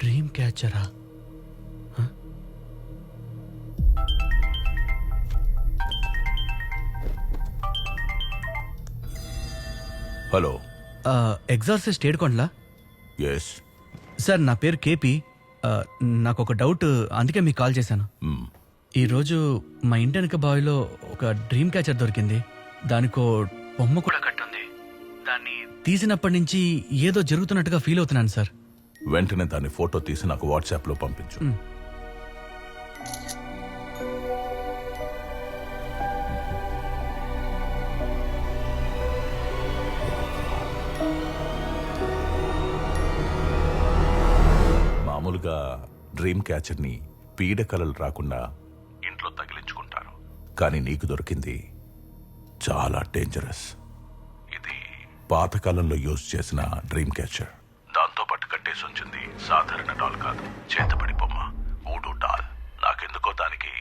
Dream క్యాచరా? Hello, exorcist ఏడుకోండ్లా? Yes. Sir నా పేరు కేపీ. నాకు ఒక డౌట్, అందుకే మీకు కాల్ చేశాను. ఈరోజు మా ఇంటి వెనక బావిలో ఒక డ్రీమ్ క్యాచర్ దొరికింది. దానికో బొమ్మ కూడా కట్టుంది. దాన్ని తీసినప్పటి నుంచి ఏదో జరుగుతున్నట్టుగా ఫీల్ అవుతున్నాను సార్. వెంటనే దాన్ని ఫోటో తీసి నాకు వాట్సాప్లో పంపించు. మామూలుగా డ్రీమ్ క్యాచర్ని పీడకలలు రాకుండా ఇంట్లో తగిలించుకుంటారు, కానీ నీకు దొరికింది చాలా డేంజరస్. ఇది పాతకాలంలో యూజ్ చేసిన డ్రీమ్ క్యాచర్. దాంతో పాటు కట్టేసి ఉంచింది సాధారణ డాల్ కాదు, చేతపడి బొమ్మ, ఊడు డాల్. నాకెందుకో దానికి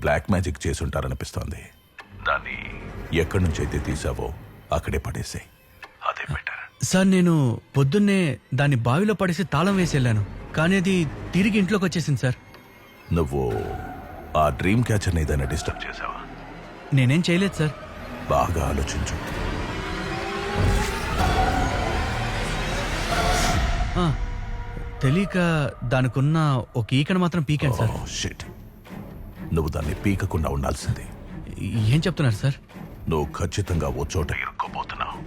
బ్లాక్ మ్యాజిక్ చేసి ఉంటారనిపిస్తోంది. దాన్ని ఎక్కడి నుంచి అయితే తీసావో అక్కడే పడేసే, అదే బెటర్. సార్ నేను పొద్దున్నే దాన్ని బావిలో పడేసి తాళం వేసి వెళ్ళాను, కానీ అది తిరిగి ఇంట్లోకి వచ్చేసింది సార్. నువ్వు ఆ డ్రీమ్ క్యాచర్ని ఏదైనా డిస్టర్బ్ చేసావా? నేనేం చేయలేదు సార్. బాగా ఆలోచించు. తెలియక దానికున్న ఒక ఈకను మాత్రం పీకాను సార్. షిట్, నువ్వు దాన్ని పీకకుండా ఉండాల్సింది. ఏం చెప్తున్నారు సార్? నువ్వు ఖచ్చితంగా ఓ చోట ఇరుక్కోబోతున్నావు.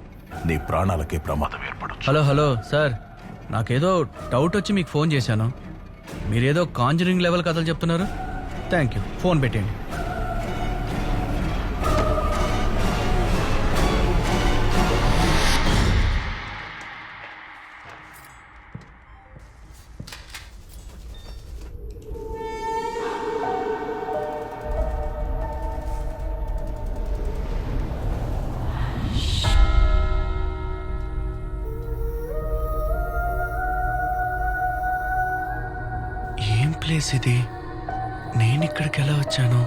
నీ ప్రాణాలకే ప్రమాదం ఏర్పడచ్చు. హలో సార్, నాకేదో డౌట్ వచ్చి మీకు ఫోన్ చేశాను. మీరేదో కాంజరింగ్ లెవెల్ కథలు చెప్తున్నారు. థ్యాంక్ యూ, ఫోన్ పెట్టండి. ఏం ప్లేస్ ఇది? నేను ఇక్కడికి ఎలా వచ్చాను?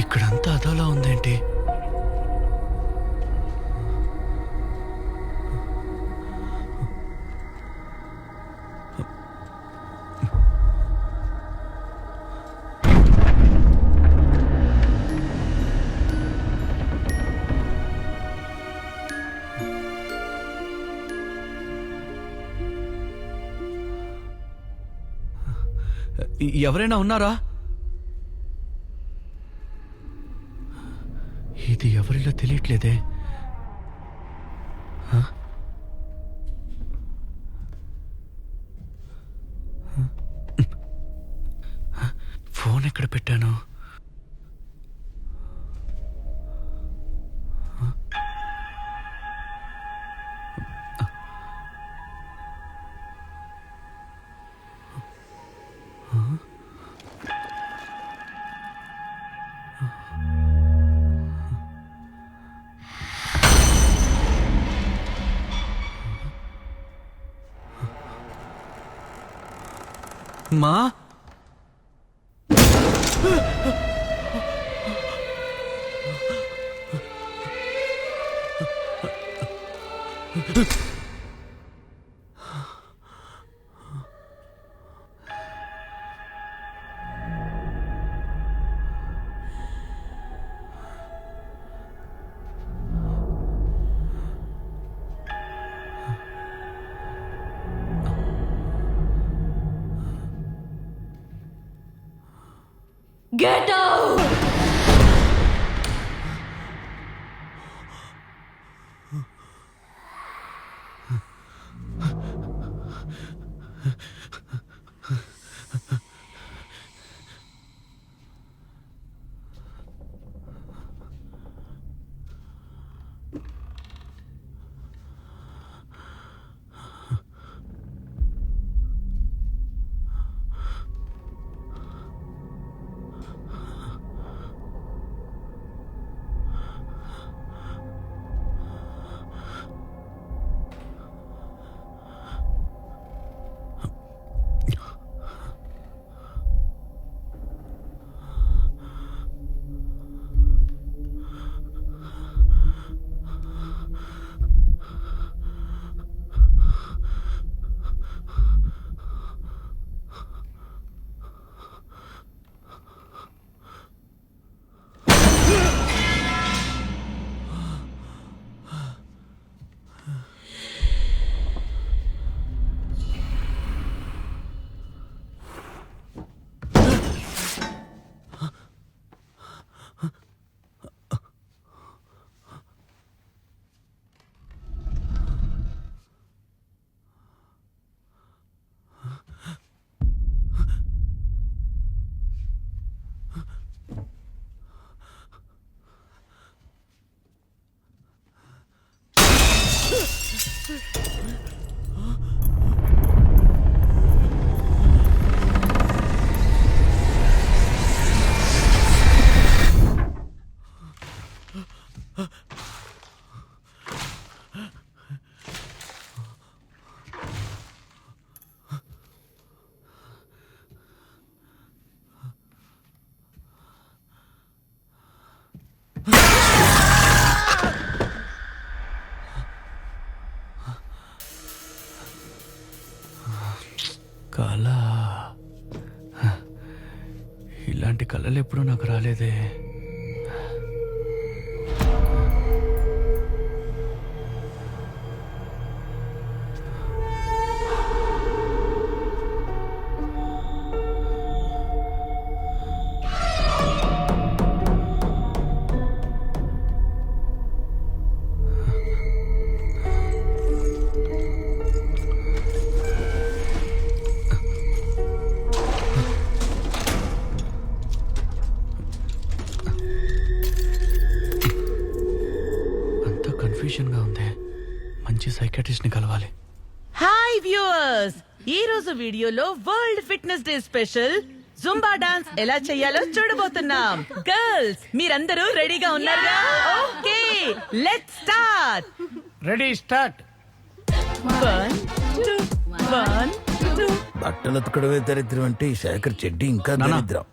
ఇక్కడంతా అదోలా ఉందేంటి? ఎవరైనా ఉన్నారా? ఇది ఎవరిలో తెలియట్లేదే. ఫోన్ ఎక్కడ పెట్టాను? మా Get out! కళ, ఇలాంటి కళలు ఎప్పుడూ నాకు రాలేదే. కన్ఫ్యూజన్గా ఉంది. మంచి సైకాట్రిస్ట్ ని కలవాలి. హాయ్ వ్యూవర్స్, ఈ రోజు వీడియోలో world fitness day special Zumba dance ఎలా చేయాలో చూడబోతున్నాం. గర్ల్స్ మీరందరూ రెడీగా ఉన్నారుగా? Okay, let's start. Ready start. 1 2 1 2. బట్టలు ఉతకడమే దరిద్రం అంటే ఈ శేఖర్ చెడ్డి ఇంకా నానా. దరిద్రం.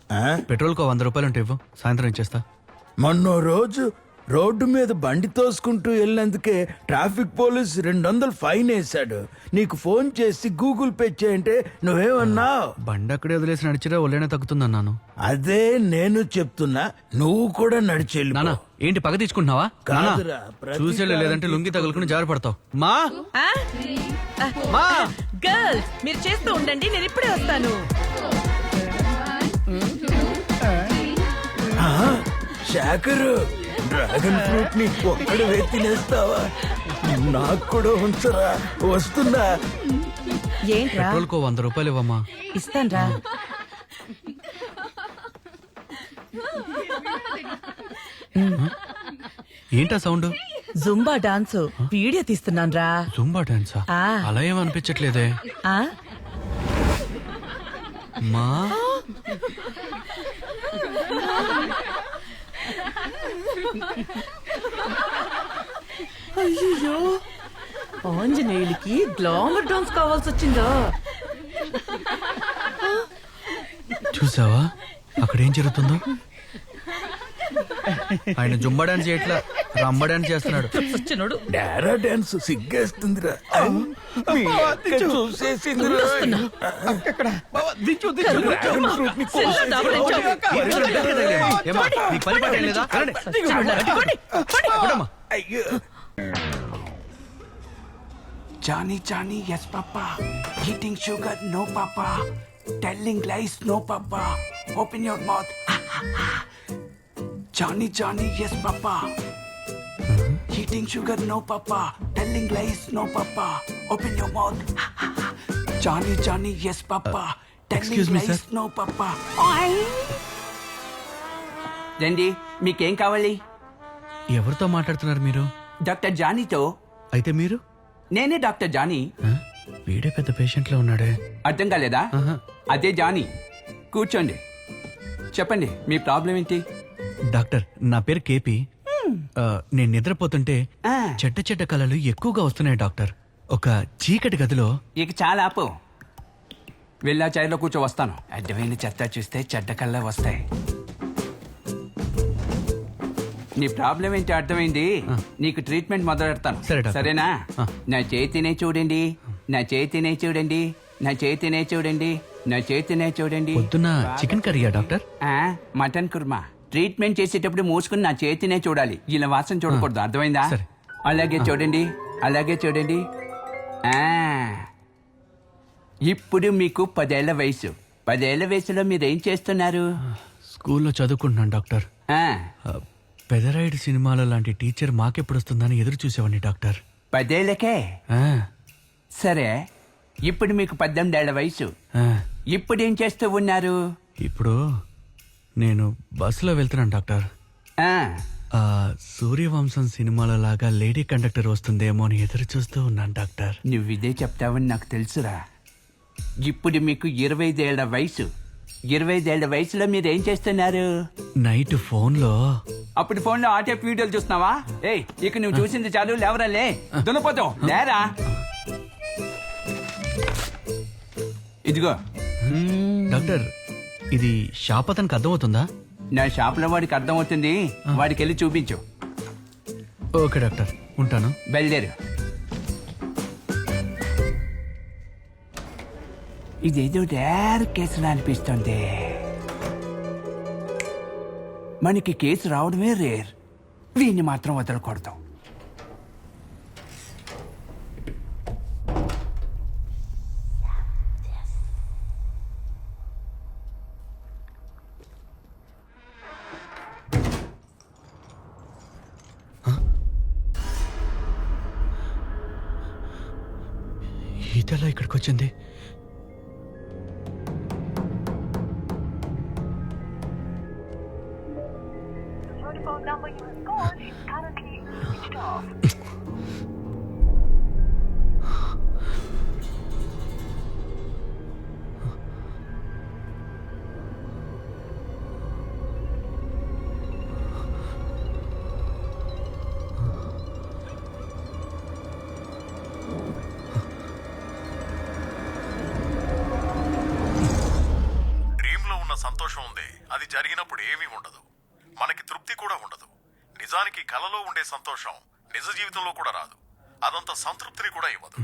పెట్రోల్ కో 100 రూపాయలు ఉంటే ఇవ్వు, సాయంత్రం ఇచ్చేస్తా. మొన్న రోజు రోడ్డు మీద బండి తోసుకుంటూ వెళ్ళినందుకే ట్రాఫిక్ పోలీస్ 200 ఫైన్ వేశాడు. నీకు ఫోన్ చేసి గూగుల్ పే చేయంటే నువ్వేమన్నావు? బండి అక్కడే వదిలేసి నడిచిరా ఒళ్ళైనా తగ్గుతుందన్నాను. అదే నేను చెప్తున్నా, నువ్వు కూడా నడిచెళ్ళి నానా ఏంటి పగ తీసుకుంటున్నావా? నానా, కాదురా, ప్రతి చూసేలే లేదంటే లుంగి తగులుకుని జారి పడతావు. మా మా గర్ల్స్ మీరు చేస్తూ ఉండండి, నేను ఇప్పుడే వస్తాను. శేఖర్, డ్రాగన్ ఫ్రూట్ ని ఒక్కడే తినేస్తావా? నాకు కూడా ఉంచరా, వస్తున్నా. ఏంట్రా? పెట్రోల్ కో 100 రూపాయలు ఇవ్వమ్మా. ఇస్తాన్రా. ఏంటా సౌండ్? జుంబా డాన్స్ వీడియో తీస్తున్నాన్రా. జుంబా డాన్సా? ఆ. అలా ఏం అనిపించట్లేదే. ఆ మా అయ్యో, ఆంజనేయులకి గ్లామర్ డాన్స్ కావాల్సి వచ్చిందా? చూసావా అక్కడ ఏం జరుగుతుందో? ఆయన జుంబా డాన్స్ చేయట్లా, రంబ డ్యాన్స్ చేస్తున్నాడు. వచ్చినోడు డారా డాన్స్ సిగ్గేస్తుందిరా. మీ అక్క చూసేసిందిరా. డ్రాగన్ ఫ్రూట్ ని ఏమ్మా, నీకు పని పాట ఏం లేదా? వెళ్ళండి. కొట్టమ్మా. అయ్యో, Johnny, Johnny, yes, Papa. Eating sugar, no, Papa. Telling lies, no, Papa. Open your mouth. Johnny, Johnny, yes, Papa. Eating sugar, no, Papa. Telling lies, no, Papa. Open your mouth. Johnny, Johnny, yes, Papa. Telling excuse me, lies, sir. no, Papa. రండి, మీకేం కావాలి? ఎవరితో మాట్లాడుతున్నారు మీరు? Doctor జానీతో. అయితే మీరు? నేనే doctor Johnny. ఆ? వీడే పెద్ద పేషెంట్ లో ఉన్నాడే. అర్థం కాలేదా? ఆహా. అదే జానీ. కూర్చోండి, చెప్పండి మీ ప్రాబ్లం ఏంటి? డాక్టర్ నా పేరు కేపీ. నేను నిద్రపోతుంటే ఆ. చెడ్డ చెడ్డ కళలు ఎక్కువగా వస్తున్నాయి డాక్టర్. ఒక చీకటి గదిలో ఇక చాలా ఆపు. వెళ్ళా చైర్లో కూర్చో, వస్తాను. అడ్డమైన చెత్త చూస్తే చెడ్డ కళ్ళ వస్తాయి. నీ ప్రాబ్లం ఏంటి అర్థమైంది. నీకు ట్రీట్మెంట్ మొదలెడతాను. సరే డాక్టర్. సరేనా? నా చేతినే చూడండి, నా చేతినే చూడండి, నా చేతినే చూడండి, నా చేతినే చూడండి. పొద్దున్న చికెన్ కర్రీయా డాక్టర్? ఆ, మటన్ కుర్మా. ట్రీట్మెంట్ చేసేటప్పుడు మూసుకుని నా చేతినే చూడాలి, ఇలా వాసన చూడకూడదు. అర్థమైందా? సరే. అలాగే చూడండి, అలాగే చూడండి. ఆ, ఇప్పుడు మీకు 10 ఏళ్ల వయసు. 10 ఏళ్ల వయసులో మీరేం చేస్తున్నారు? స్కూల్లో చదువుకుంటున్నాను డాక్టర్. ఆ, పెదరాయుడు సినిమాలో లాంటి టీచర్ మాకెప్పుడు వస్తుందని ఎదురు చూసేవాడిని డాక్టర్. 10 ఏళ్లకే? ఆ, సరే, ఇప్పుడు మీకు 18 ఏళ్ల వయసు. ఆ. ఇప్పుడు ఏం చేస్తూ ఉన్నారు? ఇప్పుడు నేను బస్సులో వెళ్తున్నాను డాక్టర్. ఆ, ఆ సూర్యవంశం సినిమాలో లాగా లేడీ కండక్టర్ వస్తుందేమో అని ఎదురు చూస్తూ ఉన్నాను డాక్టర్. నువ్వు ఇదే చెప్తావని నాకు తెలుసురా. ఇప్పుడు మీకు 25 ఏళ్ల వయసు. 25 ఏళ్ల వయసులో మీరు ఏం చేస్తున్నారు? నైట్ ఫోన్లో అప్పుడు ఫోన్లో ఆటేప్ వీడియోలు చూస్తున్నావా? ఏయ్ ఇక నువ్వు చూసింది చాలు, లేవరా లే, దున్నపోతావు లేరా. ఇదిగో డాక్టర్ ఇది షాప్ అతనికి అర్థమవుతుందా? నా షాప్ లో వాడికి అర్థమవుతుంది, వాడికి వెళ్ళి చూపించు. ఓకే డాక్టర్, ఉంటాను. బయలుదేరు. ఇదేదో రేర్ కేసులా అనిపిస్తుంది. మనకి కేసు రావడమే రేర్, వీడిని మాత్రం వదలకూడదు. ఇదెలా ఇక్కడికి వచ్చింది? phone number you have called is currently switched off. డ్రీమ్లో ఉన్న సంతోషం ఉంది, అది జరిగినప్పుడు ఏమీ ఉండదు, మనకి తృప్తి కూడా ఉండదు. నిజానికి కలలో ఉండే సంతోషం నిజ జీవితంలో కూడా రాదు, అదంత సంతృప్తిని కూడా ఇవ్వదు.